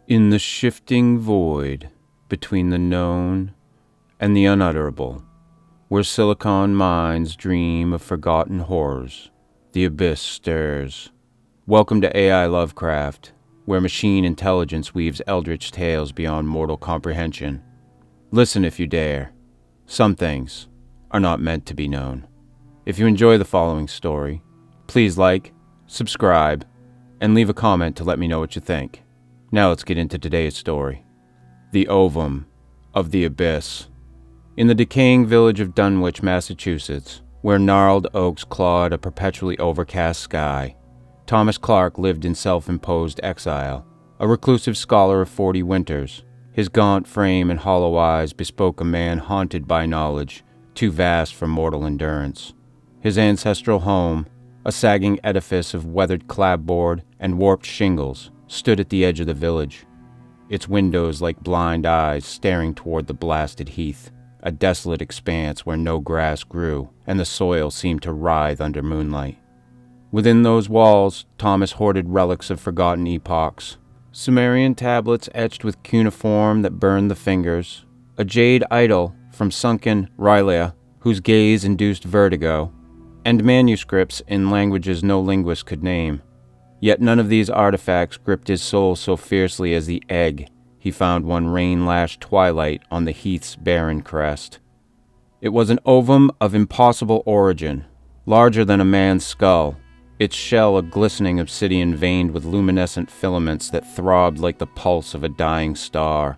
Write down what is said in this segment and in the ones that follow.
In the shifting void between the known and the unutterable, where silicon minds dream of forgotten horrors, the abyss stirs. Welcome to AI Lovecraft, where machine intelligence weaves eldritch tales beyond mortal comprehension. Listen if you dare. Some things are not meant to be known. If you enjoy the following story, please like, subscribe, and leave a comment to let me know what you think. Now let's get into today's story. The Ovum of the Abyss. In the decaying village of Dunwich, Massachusetts, where gnarled oaks clawed a perpetually overcast sky, Thomas Clark lived in self-imposed exile, a reclusive scholar of 40 winters. His gaunt frame and hollow eyes bespoke a man haunted by knowledge, too vast for mortal endurance. His ancestral home, a sagging edifice of weathered clapboard and warped shingles, stood at the edge of the village, its windows like blind eyes staring toward the blasted heath, a desolate expanse where no grass grew and the soil seemed to writhe under moonlight. Within those walls, Thomas hoarded relics of forgotten epochs, Sumerian tablets etched with cuneiform that burned the fingers, a jade idol from sunken Rylea whose gaze induced vertigo, and manuscripts in languages no linguist could name. Yet none of these artifacts gripped his soul so fiercely as the egg he found one rain-lashed twilight on the heath's barren crest. It was an ovum of impossible origin, larger than a man's skull, its shell a glistening obsidian veined with luminescent filaments that throbbed like the pulse of a dying star.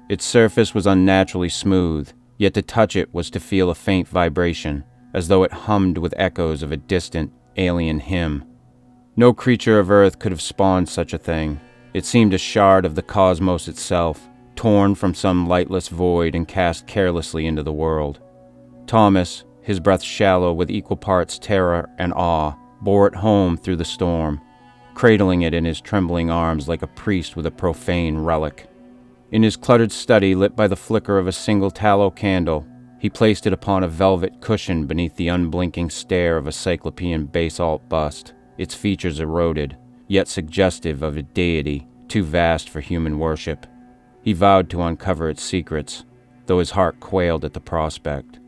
Its surface was unnaturally smooth, yet to touch it was to feel a faint vibration, as though it hummed with echoes of a distant, alien hymn. No creature of Earth could have spawned such a thing. It seemed a shard of the cosmos itself, torn from some lightless void and cast carelessly into the world. Thomas, his breath shallow with equal parts terror and awe, bore it home through the storm, cradling it in his trembling arms like a priest with a profane relic. In his cluttered study, lit by the flicker of a single tallow candle, he placed it upon a velvet cushion beneath the unblinking stare of a cyclopean basalt bust, its features eroded, yet suggestive of a deity too vast for human worship. He vowed to uncover its secrets, though his heart quailed at the prospect.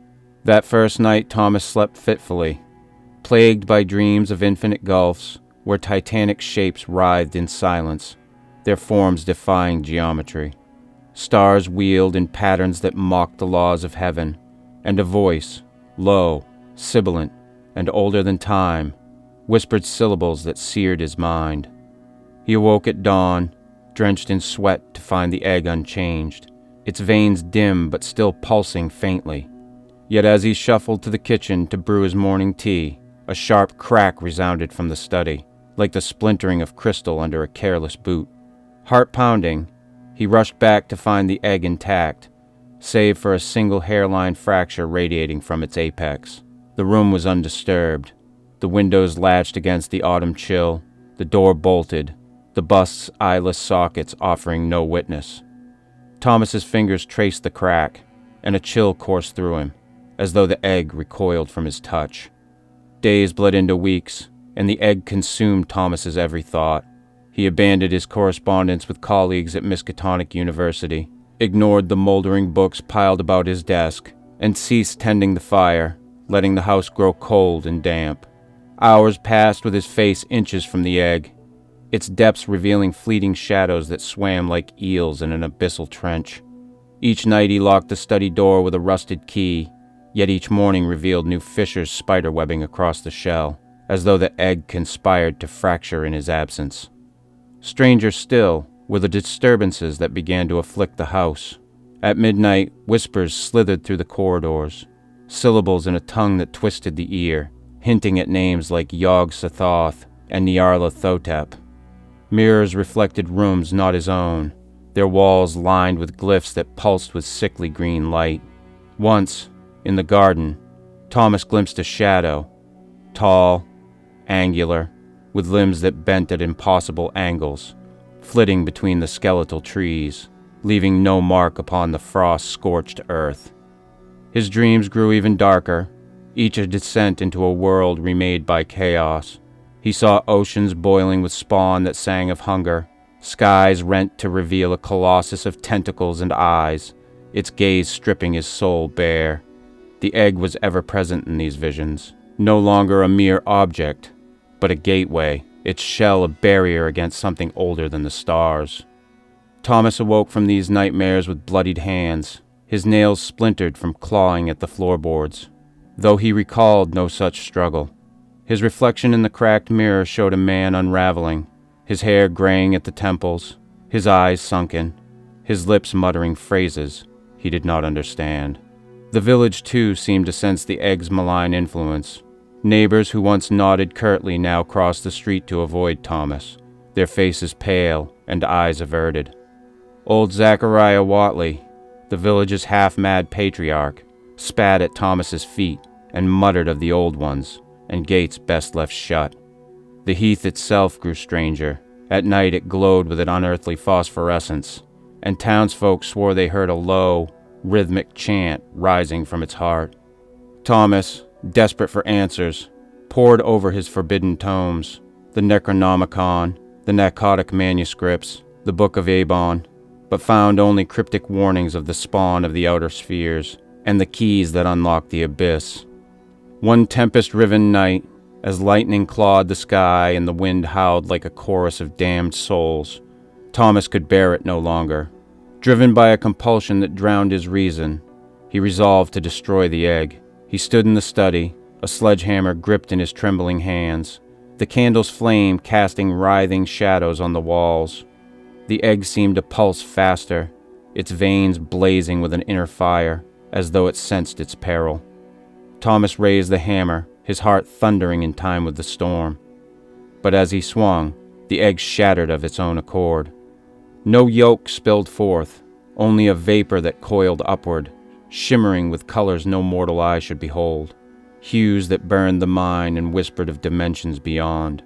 That first night Thomas slept fitfully, plagued by dreams of infinite gulfs, where titanic shapes writhed in silence, their forms defying geometry. Stars wheeled in patterns that mocked the laws of heaven, and a voice, low, sibilant, and older than time, whispered syllables that seared his mind. He awoke at dawn, drenched in sweat to find the egg unchanged, its veins dim but still pulsing faintly. Yet as he shuffled to the kitchen to brew his morning tea, a sharp crack resounded from the study, like the splintering of crystal under a careless boot. Heart pounding, he rushed back to find the egg intact, save for a single hairline fracture radiating from its apex. The room was undisturbed. The windows latched against the autumn chill, the door bolted, the bust's eyeless sockets offering no witness. Thomas's fingers traced the crack, and a chill coursed through him, as though the egg recoiled from his touch. Days bled into weeks, and the egg consumed Thomas's every thought. He abandoned his correspondence with colleagues at Miskatonic University, ignored the moldering books piled about his desk, and ceased tending the fire, letting the house grow cold and damp. Hours passed with his face inches from the egg, its depths revealing fleeting shadows that swam like eels in an abyssal trench. Each night he locked the study door with a rusted key, yet each morning revealed new fissures spiderwebbing across the shell, as though the egg conspired to fracture in his absence. Stranger still were the disturbances that began to afflict the house. At midnight, whispers slithered through the corridors, syllables in a tongue that twisted the ear, hinting at names like Yog-Sothoth and Nyarlathotep. Mirrors reflected rooms not his own, their walls lined with glyphs that pulsed with sickly green light. Once, in the garden, Thomas glimpsed a shadow, tall, angular, with limbs that bent at impossible angles, flitting between the skeletal trees, leaving no mark upon the frost-scorched earth. His dreams grew even darker, each a descent into a world remade by chaos. He saw oceans boiling with spawn that sang of hunger, skies rent to reveal a colossus of tentacles and eyes, its gaze stripping his soul bare. The egg was ever present in these visions, no longer a mere object, but a gateway, its shell a barrier against something older than the stars. Thomas awoke from these nightmares with bloodied hands, his nails splintered from clawing at the floorboards, though he recalled no such struggle. His reflection in the cracked mirror showed a man unraveling, his hair graying at the temples, his eyes sunken, his lips muttering phrases he did not understand. The village, too, seemed to sense the egg's malign influence. Neighbors who once nodded curtly now crossed the street to avoid Thomas, their faces pale and eyes averted. Old Zachariah Whatley, the village's half-mad patriarch, spat at Thomas's feet and muttered of the old ones, and gates best left shut. The heath itself grew stranger. At night it glowed with an unearthly phosphorescence, and townsfolk swore they heard a low, rhythmic chant rising from its heart. Thomas, desperate for answers, pored over his forbidden tomes, the Necronomicon, the narcotic manuscripts, the Book of Avon, but found only cryptic warnings of the spawn of the outer spheres and the keys that unlocked the abyss. One tempest-riven night, as lightning clawed the sky and the wind howled like a chorus of damned souls, Thomas could bear it no longer. Driven by a compulsion that drowned his reason, he resolved to destroy the egg. He stood in the study, a sledgehammer gripped in his trembling hands, the candle's flame casting writhing shadows on the walls. The egg seemed to pulse faster, its veins blazing with an inner fire, as though it sensed its peril. Thomas raised the hammer, his heart thundering in time with the storm. But as he swung, the egg shattered of its own accord. No yolk spilled forth, only a vapor that coiled upward, shimmering with colors no mortal eye should behold, hues that burned the mind and whispered of dimensions beyond.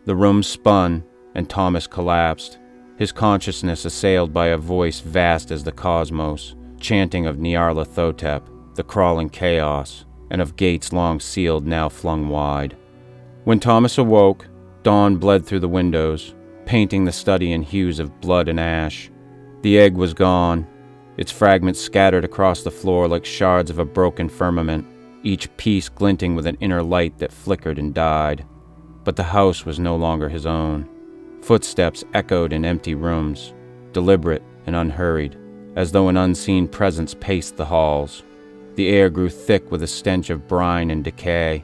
The room spun, and Thomas collapsed, his consciousness assailed by a voice vast as the cosmos, chanting of Nyarlathotep, the crawling chaos, and of gates long sealed now flung wide. When Thomas awoke, dawn bled through the windows, painting the study in hues of blood and ash. The egg was gone, its fragments scattered across the floor like shards of a broken firmament, each piece glinting with an inner light that flickered and died. But the house was no longer his own. Footsteps echoed in empty rooms, deliberate and unhurried, as though an unseen presence paced the halls. The air grew thick with a stench of brine and decay,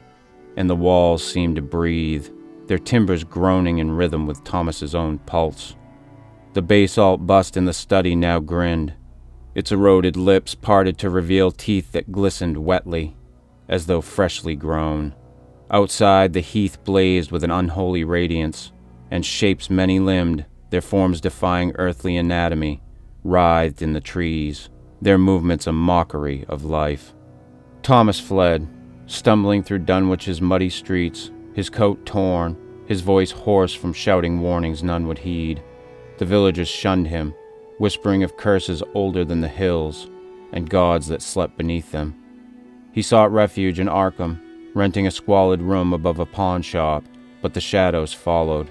and the walls seemed to breathe, their timbers groaning in rhythm with Thomas's own pulse. The basalt bust in the study now grinned, its eroded lips parted to reveal teeth that glistened wetly, as though freshly grown. Outside, the heath blazed with an unholy radiance, and shapes many-limbed, their forms defying earthly anatomy, writhed in the trees, their movements a mockery of life. Thomas fled, stumbling through Dunwich's muddy streets, his coat torn, his voice hoarse from shouting warnings none would heed. The villagers shunned him, whispering of curses older than the hills, and gods that slept beneath them. He sought refuge in Arkham, renting a squalid room above a pawn shop, but the shadows followed.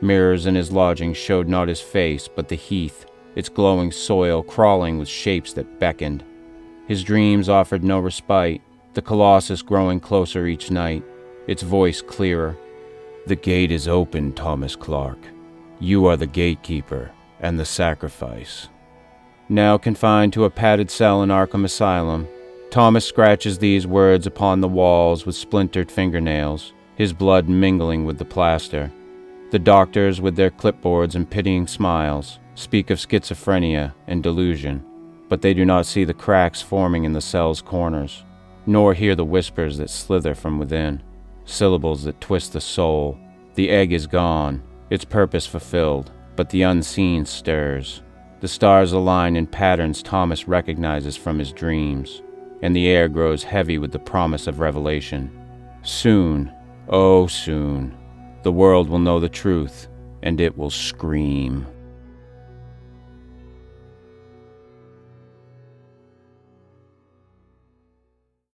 Mirrors in his lodging showed not his face, but the heath, its glowing soil crawling with shapes that beckoned. His dreams offered no respite, the colossus growing closer each night, its voice clearer. "The gate is open, Thomas Clark. You are the gatekeeper and the sacrifice." Now confined to a padded cell in Arkham Asylum, Thomas scratches these words upon the walls with splintered fingernails, his blood mingling with the plaster. The doctors, with their clipboards and pitying smiles, speak of schizophrenia and delusion, but they do not see the cracks forming in the cell's corners, nor hear the whispers that slither from within, syllables that twist the soul. The egg is gone, its purpose fulfilled, but the unseen stirs. The stars align in patterns Thomas recognizes from his dreams, and the air grows heavy with the promise of revelation. Soon, oh soon, the world will know the truth, and it will scream.